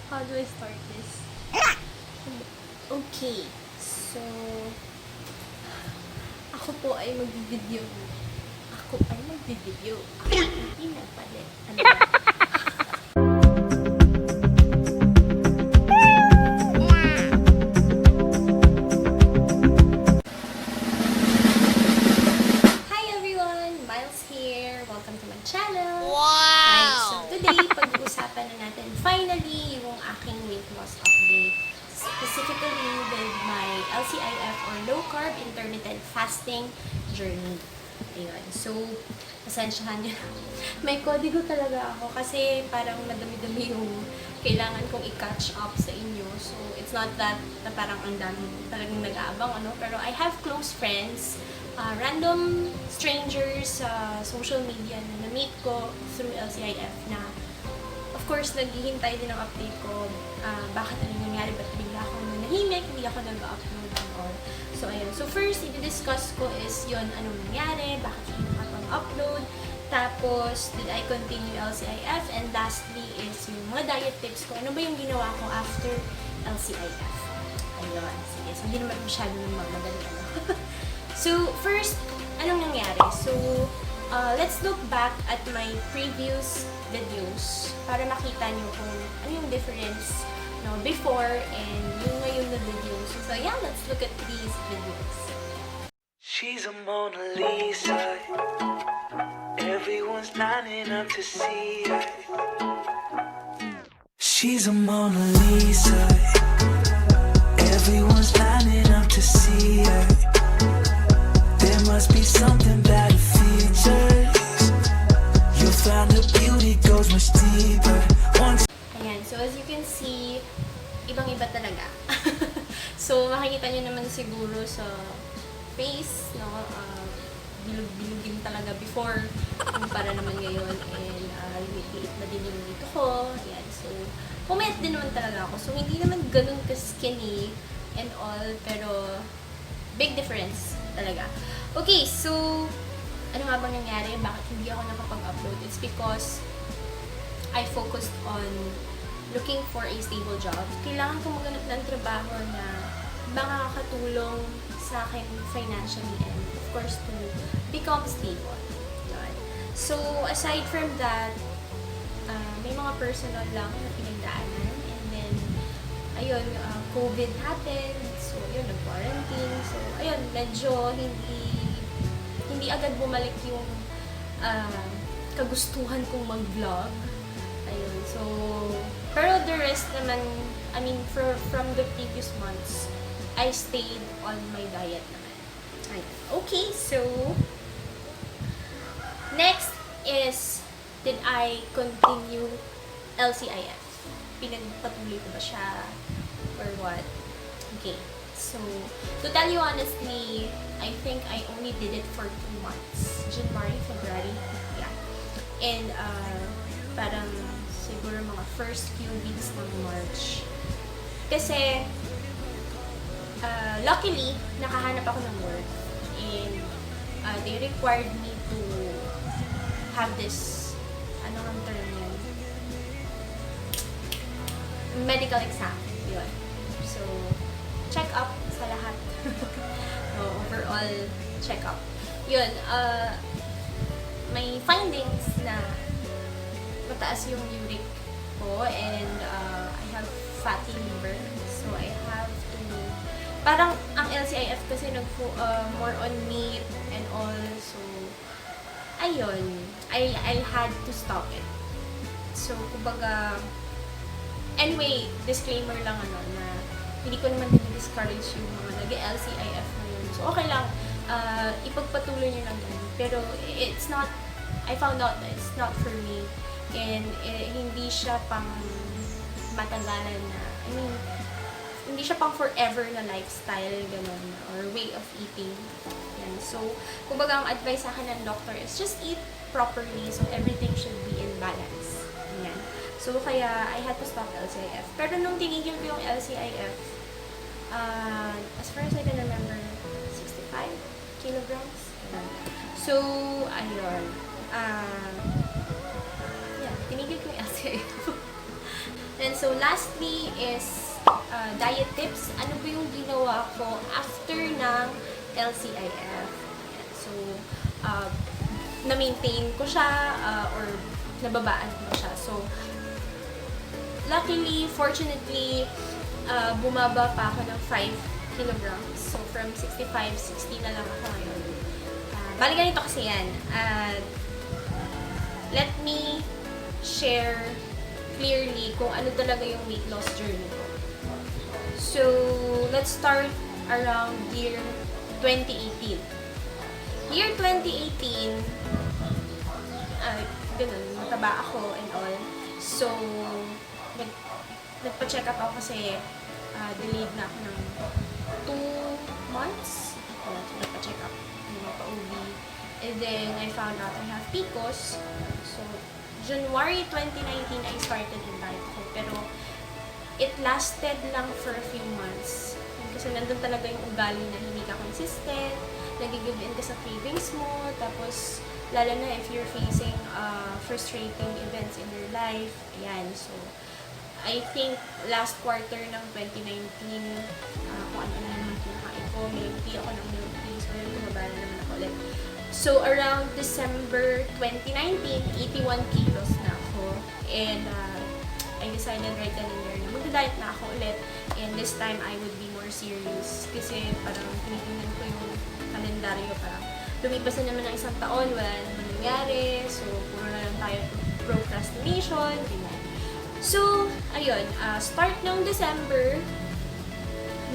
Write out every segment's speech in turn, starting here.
How do I start this? Okay. So, ako po ay mag-video. Hindi na pala. Ano ba? Hi everyone! Miles here. Welcome to my channel. Wow! So today, pag-uusapan na natin finally yung aking weight loss update. Specifically with my LCIF or low carb intermittent fasting journey. Ayun. So, pasensyahan nyo. May kodigo talaga ako kasi parang madami-dami yung kailangan kong i-catch up sa inyo. So, it's not that na parang ang dami talagang nag-aabang, ano. Pero I have close friends, random strangers sa social media na na-meet ko through LCIF na of course, naghihintay din ang update ko. Bakit ano nangyari? Ba't bigla akong nanahimik? Hindi ako nag-upload and all. So, ayun. So, first, i-discuss ko is yun, anong nangyari? Bakit hindi nakapag-upload? Tapos, did I continue LCIF? And lastly is yung mga diet tips ko. Ano ba yung ginawa ko after LCIF? Ayun. Sige. So, hindi naman masyado ng madali. So, first, anong nangyari? So, let's look back at my previous videos para makita nyo kung ano yung difference before and yung ngayon na videos. So yeah, let's look at these videos. She's a Mona Lisa. Everyone's lining up to see her. She's a Mona Lisa. Everyone's lining up to see her. There must be something about her features. You'll find her beauty goes much deeper. Ayan, so as you can see, ibang-iba talaga. So, makikita nyo naman siguro sa face, no? Bilog-bilogin talaga before, para naman ngayon. And liit na din yung dito ko. Ayan, so, pumayat din naman talaga ako. So, hindi naman ganun ka-skinny and all, pero big difference talaga. Okay, so, ano nga bang nangyari? Bakit hindi ako nakapag-upload? It's because I focused on looking for a stable job. Kailangan ko maghanap ng trabaho na makakatulong sa akin financially and of course to become stable. Yun. So, aside from that, may mga personal lang na pinagdaanan and then, ayun, COVID happened. So, yun, nag-quarantine. So, ayun, medyo hindi agad bumalik yung kagustuhan kong mag-vlog. Ayun, so, pero the rest naman, I mean, from the previous months, I stayed on my diet naman. Ayun. Okay, so, next is, did I continue LCIF? Pinagpatuloy ko ba siya? Or what? Okay, so, to tell you honestly, I think I only did it for 2 months. January, February, yeah. And, parang siguro mga first few weeks ng March. Kasi, luckily, nakahanap ako ng work. And, they required me to have this, ano ang term yun? Medical exam. Yun. So, check up sa lahat. Overall check-up. Yun, may findings na mataas yung uric ko and I have fatty liver. So, I have to... Parang ang LCIF kasi more on meat and all. So, ayun. I had to stop it. So, kumbaga... Anyway, disclaimer lang na hindi ko naman discourage yung mga nag-LCIF na yun. So, okay lang. Ipagpatuloy nyo lang yun. Pero, it's not... I found out that it's not for me. And hindi siya pang matagalan na, I mean, hindi siya pang forever na lifestyle, gano'n, or way of eating. Yan. So, kumbaga ang advice sa akin ng doctor is just eat properly so everything should be in balance. Yan. So, kaya I had to stop LCIF. Pero nung tinigil ko yung LCIF, as far as I can remember, 65 kilograms. So, ayun. Yeah, tinigil ko yung LCIF. And so lastly is diet tips. Ano ba yung ginawa ko after ng LCIF? So, na-maintain ko siya or nababaan ko siya. So, luckily, fortunately, bumaba pa ako ng 5 kilograms. So, from 65, 60 na lang ako ngayon. Bali ganito kasi yan. Let me share clearly kung ano talaga yung weight loss journey ko. So, let's start around year 2018. Year 2018, ganun, mataba ako and all. So, nagpa-check up ako kasi delayed na ako ng 2 months. So, nagpa-check up, pa-OB. And then, I found out I have PCOS. So, January 2019, I started yung diet ko. Pero, it lasted lang for a few months. Kasi nandun talaga yung ugali na hindi ka consistent, nag-give in ka sa cravings mo, tapos, lalo na if you're facing frustrating events in your life. Ayan, so, I think last quarter ng 2019, kung ano naman kinakain ko, milk tea ako ng milk tea, so yun, tumaba na naman ako ulit. So, around December 2019, 81 kilos na ako. And, I decided right then and there na mag-diet na ako ulit. And this time, I would be more serious. Kasi parang tinitingnan ko yung kalendaryo, parang lumipas na naman ng isang taon, wala naman nangyari. So, puro na lang tayo procrastination, ganyan. So, ayun, start ng December,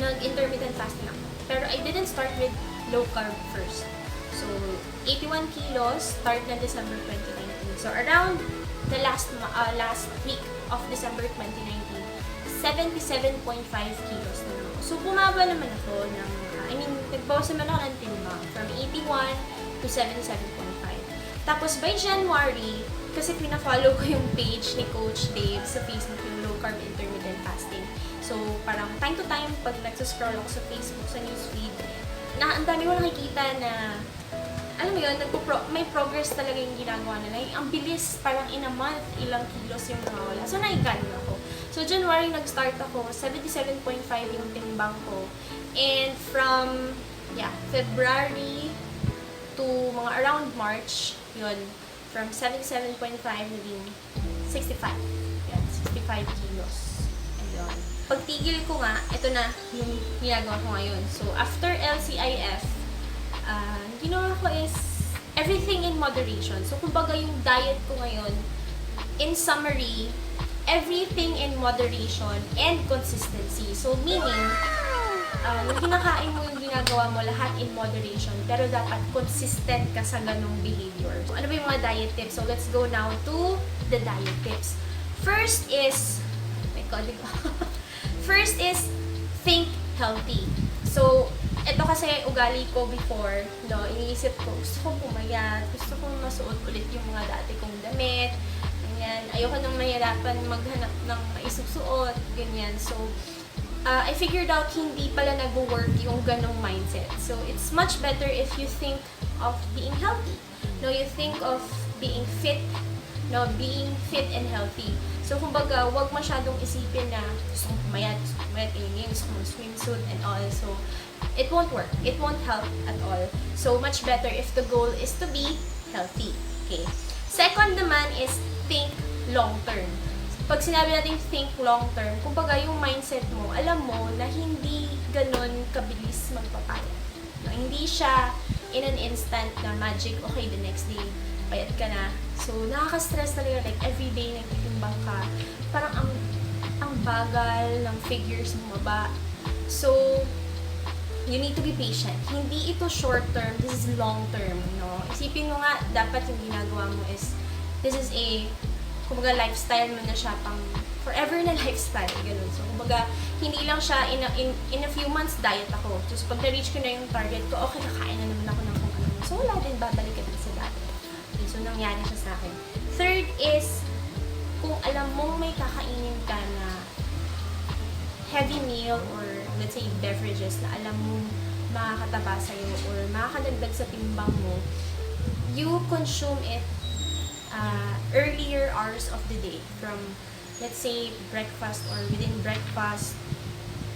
nag-intermittent fasting ako. Pero I didn't start with low carb first. So, 81 kilos, start na December 2019. So, around the last week of December 2019, 77.5 kilos na lang ako. So, bumaba naman ako ng, nagbawas naman ako ng timbang from 81 to 77.5. Tapos, by January, kasi pina-follow ko yung page ni Coach Dave sa Facebook, yung low carb intermittent fasting. So, parang time to time, pag nagsascroll ako sa Facebook, sa newsfeed, ang dami ko nakikita na, alam mo yun, may progress talaga yung ginagawa nila. Ang bilis, parang in a month, ilang kilos yung nawawala. So, naigano ako. So, January, nag-start ako, 77.5 yung timbang ko. And from, February to mga around March, yun, from 77.5 naging 65. Yan, 65 kilos. Ayun. Pagtigil ko nga, ito na yung ginagawa ko ngayon. So, after LCIF, ginawa ko is everything in moderation. So, kumbaga yung diet ko ngayon, in summary, everything in moderation and consistency. So, meaning, yung kinakain mo, yung ginagawa mo, lahat in moderation, pero dapat consistent ka sa ganong behavior. So, ano ba yung mga diet tips? So, let's go now to the diet tips. First is, First is, think healthy. So, ito kasi ugali ko before, no, iniisip ko, gusto kong pumayat, gusto kong masuot ulit yung mga dati kong damit, ganyan. Ayoko nang mahirapan maghanap ng maisusuot, ganyan. So, I figured out hindi pala nag-work yung ganong mindset. So, it's much better if you think of being healthy. No, you think of being fit, no, being fit and healthy. So, kumbaga, huwag masyadong isipin na gusto kong pumayat, ganyan, gusto kong swimsuit and all. So, it won't work. It won't help at all. So, much better if the goal is to be healthy. Okay. Second naman is think long-term. Pag sinabi natin think long-term, kumbaga yung mindset mo, alam mo na hindi ganun kabilis magpapayat. No, hindi siya in an instant na magic, okay, the next day, payat ka na. So, nakaka-stress talaga, like, everyday nagtitimbang ka. Parang ang bagal ng figures bumaba. So, you need to be patient. Hindi ito short-term, this is long-term, no? Isipin mo nga, dapat yung ginagawa mo is, this is a, kumbaga, lifestyle mo na siya, pang forever na lifestyle, ganun. So, kumbaga, hindi lang siya, in a few months, diet ako. Just pag na-reach ko na yung target ko, okay, kakain na naman ako ng kung ano. So, wala din, babalik ka din sa dati. Okay, so, nangyari siya sa akin. Third is, kung alam mong may kakainin ka na heavy meal or let's say beverages na alam mo makakataba sa'yo or makakadagdag sa timbang mo, you consume it earlier hours of the day from let's say, breakfast or within breakfast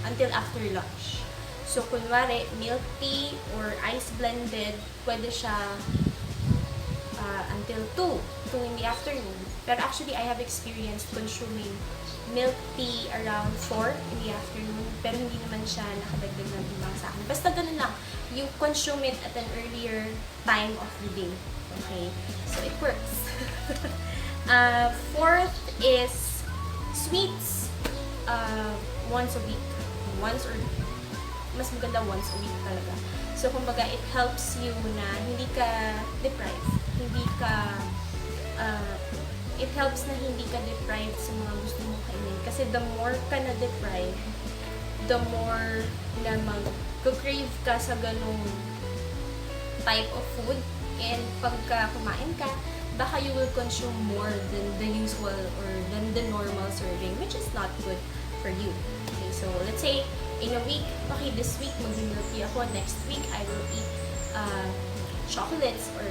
until after lunch. So, kunwari, milk tea or ice blended, pwede siya until 2 in the afternoon. Pero actually, I have experienced consuming milk tea around 4 in the afternoon. Pero hindi naman siya nakadagdag ng timbang sa akin. Basta ganun lang. You consume it at an earlier time of the day. Okay? So, it works. Fourth is sweets. Once a week. Once or mas maganda once a week talaga. So, kumbaga, it helps you na hindi ka deprived. Hindi ka, it helps na hindi ka deprived sa mga gusto mong kainin. Kasi the more ka na deprived, the more na mag-crave ka sa ganung type of food. And pagka kumain ka, baka you will consume more than the usual or than the normal serving, which is not good for you. Okay, so let's say, in a week, okay, this week mag-milk tea ako, next week I will eat chocolates, or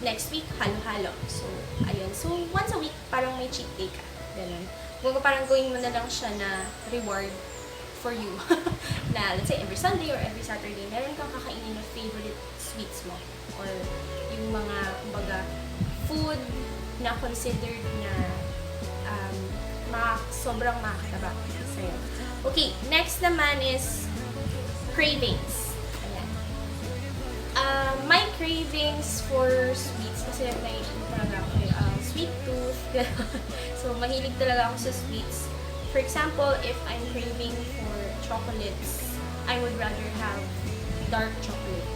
next week halo-halo. So, ayun. So, once a week, parang may cheat day ka. Ganun. Kung parang gawin mo na lang siya na reward for you. Na, let's say, every Sunday or every Saturday, meron kang kakainin na favorite sweets mo. Or yung mga, kumbaga, food na considered na sobrang makakataba sa'yo. Okay, next naman is cravings. Ayan. My cravings for sweets, kasi may talaga ako sweet tooth. So, mahilig talaga ako sa sweets. For example, if I'm craving for chocolates, I would rather have dark chocolate.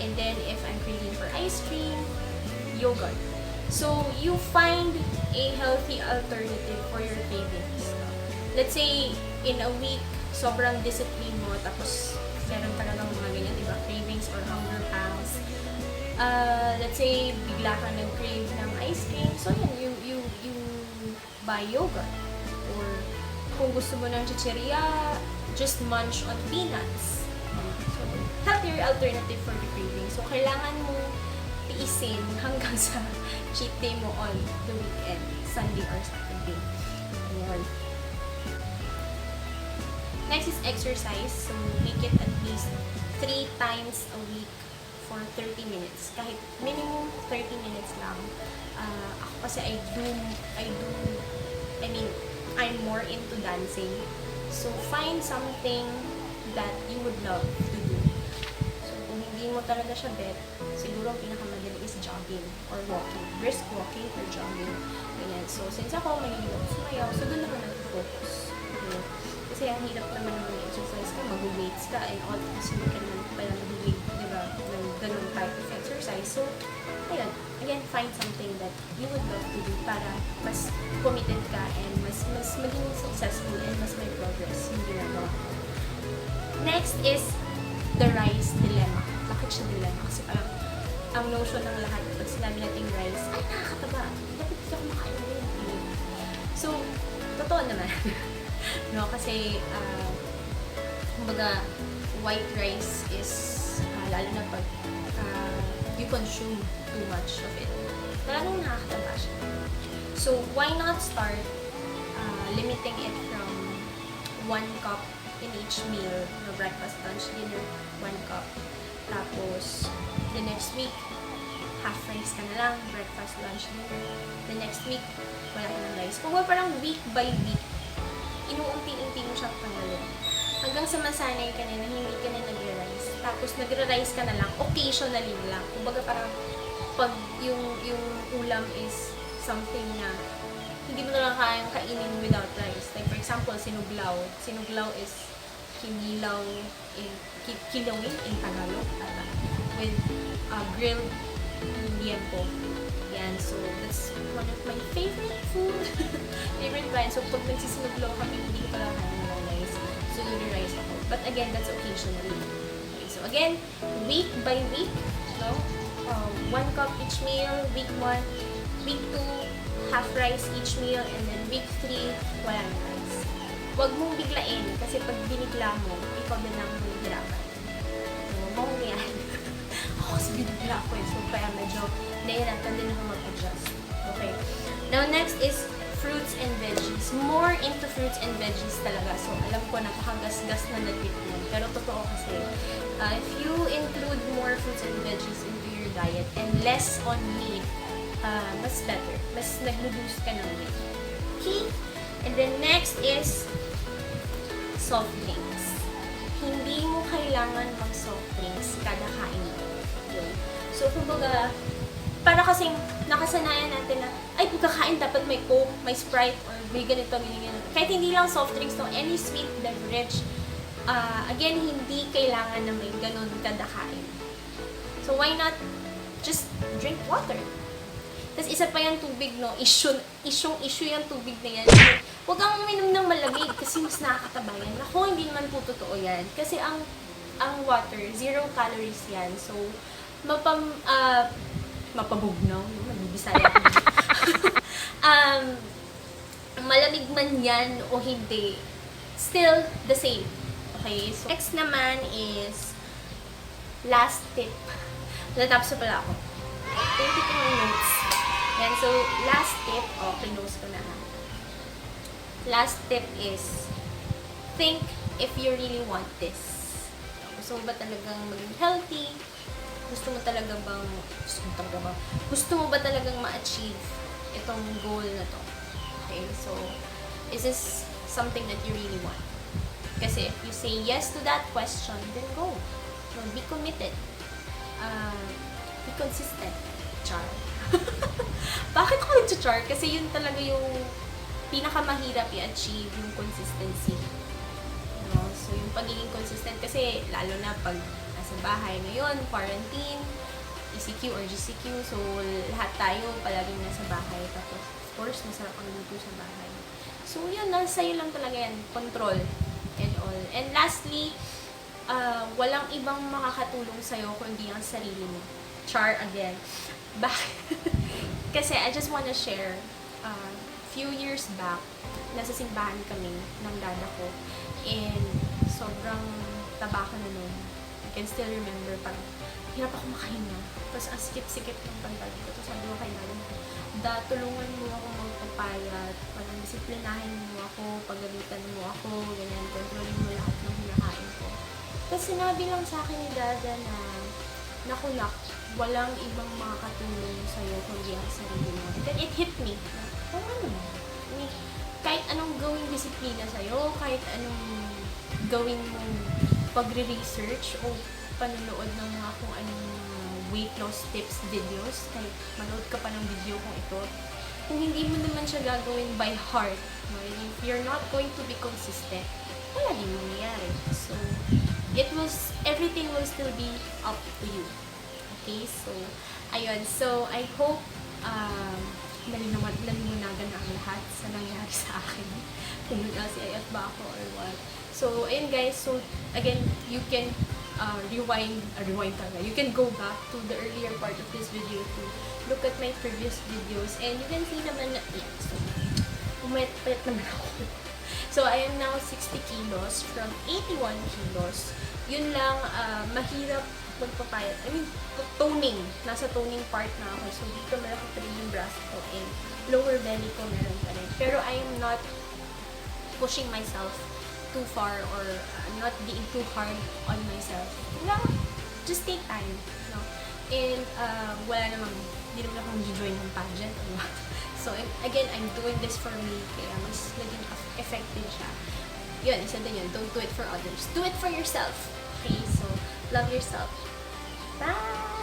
And then, if I'm craving for ice cream, yogurt. So, you find a healthy alternative for your cravings. Let's say, in a week, sobrang discipline mo, tapos meron talagang mga ganyan, diba? Cravings or hunger pangs. Let's say, bigla ka nag-crave ng ice cream. So, yan, you buy yogurt. Or, kung gusto mo ng chicheria, just munch on peanuts. So, healthier alternative for the craving. So, kailangan mo tiisin hanggang sa cheat day mo on the weekend, Sunday or Saturday. Ayan. Next is exercise. So, make it at least 3 times a week for 30 minutes. Kahit minimum 30 minutes lang. Ako kasi I'm more into dancing. So, find something that you would love to do. So, kung hindi mo talaga siya bet, siguro ang pinakamadali is jogging or walking. Brisk walking or jogging. Ganyan. So, since ako mahilig ako sumayaw, so doon naman nag-focus. Okay. Kasi ang hirap naman ng exercise ka, mag-weights ka, and all, kasi hindi ka naman pala mag-weight, diba, ng ganun type of exercise. So, ayun, again, find something that you would love to do para mas committed ka and mas maging successful and mas may progress yung ginagawa ko. Next is the rice dilemma. Bakit siya dilemma? Kasi parang ang notion ng lahat, pag sinabi natin rice, ay, nakakataba. Dapat hindi ako makain na yun. So, totoo naman. No, kasi, kumbaga, white rice is, lalo na pag you consume too much of it, talagang nakakataba siya. So, why not start limiting it from 1 cup in each meal, no, breakfast, lunch, dinner, 1 cup. Tapos, the next week, half rice ka na lang, breakfast, lunch, dinner. The next week, wala ka ng rice. Kung parang week by week, inuunti-unti mo siyang tanggalin. Hanggang sa masanay ka na hindi ka na nag-rice. Tapos, nag-rice ka na lang, occasionally na lang. Kumbaga parang, pag yung ulam is something na hindi mo na lang kayang kainin without rice. Like, for example, sinuglaw. Sinuglaw is kilawin in Tagalog. With grilled liempo. Yan. So, that's one of my favorite food. Favorite kind. So, pag nagsisinuglaw kami, hindi ko pala kaya ng rice. So, nag-rice ako. But again, that's occasionally. Okay, so, again, week by week, no? 1 cup each meal, week 1, week 2, half rice each meal, and then week 3, wala na rice. Huwag mong biglain, kasi pag binigla mo, ikaw din ang mahihirapan. So, mong yan. Ako kasi binigla ko eh, so kaya medyo nahihirapan din ako mag-adjust. Okay. Now, next is fruits and veggies. More into fruits and veggies talaga. So, alam ko, napakagasgas na tip yun. Pero totoo kasi, if you include more fruits and veggies into your diet and less on meat, mas better. Mas nag-reduce ka ng weight. Okay? And then next is soft drinks. Hindi mo kailangan mag-soft drinks kada kain mo. Okay? So, kumbaga, para kasing nakasanayan natin na, ay, pagkakain dapat may Coke, may Sprite, or may ganito, ganyan. Kahit hindi lang soft drinks, no, any sweet beverage, again, hindi kailangan na may ganun kada kain. So, why not just drink water? Tapos isa pa yung tubig, no? Issue yung tubig na yan. Huwag kang uminom ng malamig kasi mas nakakataba yan. Ako, hindi naman po totoo yan. Kasi ang water, 0 calories yan. So, mapabugnaw, no? Magbibisaya ako. Malamig man yan o hindi, still the same. Okay? So, next naman is last tip. Natapos na pala ako. Thank you to my notes. Yan, so, last tip, pinost ko na. Last tip is, think if you really want this. Gusto mo ba talagang maging healthy? Gusto mo ba talagang ma-achieve itong goal na to? Okay, so, is this something that you really want? Kasi if you say yes to that question, then go. So, be committed. Be consistent. Char. Bakit ako nag-char? Kasi yun talaga yung pinakamahirap i-achieve, yung consistency. No? So, yung pagiging consistent, kasi lalo na pag nasa bahay ngayon, quarantine, ECQ or GCQ, so lahat tayo palaging nasa bahay. Tapos, of course, masarap ang luto sa bahay. So, yun, nasa iyo lang talaga yan. Control and all. And lastly, walang ibang makakatulong sa'yo kundi ang sarili mo. Char again. Bakit? Kasi I just wanna share, few years back, nasa simbahan kami ng dada ko. And sobrang taba ko na nun. I can still remember, parang hirap ako makahinga. Tapos ang sikip-sikip ng pantal ko. Tapos sabi ko kay Dada, tulungan mo ako magpapayat. Parang disiplinahin mo ako, pagalitan mo ako, ganyan, kontrolin mo lahat ng hinakain ko. Tapos sinabi lang sa akin ni Dada na, naku, walang ibang makakatulong sa'yo kundi ang sarili mo. And then it hit me. Oh, ano? Kahit anong gawing disiplina sa'yo, kahit anong gawing mong pagre-research o panonood ng mga kung anong weight loss tips videos, kahit manood ka pa ng video kung ito, kung hindi mo naman siya gagawin by heart, no? If you're not going to be consistent, wala din mangyayari. So, everything will still be up to you. Okay, so, ayun. So, I hope, nalimunagan na ang lahat sa nangyari sa akin. Kung nag-LCIF ba ako or what. So, ayun guys. So, again, you can rewind talaga. You can go back to the earlier part of this video to look at my previous videos. And you can see naman na, yeah, so, umayat-payat naman ako. So, I am now 60 kilos from 81 kilos. Yun lang, mahirap magpapayat. I mean, toning. Nasa toning part na ako. So, dito malaki pa rin yung breast ko and lower belly ko meron pa rin. Pero I am not pushing myself too far or not being too hard on myself. Lang, just take time. No? And, wala namang, hindi naman akong join ng pageant or what. So, again, I'm doing this for me. Kaya mas naging effective siya. Yun, isa din yun. Don't do it for others. Do it for yourself. Okay? So, love yourself. Bye!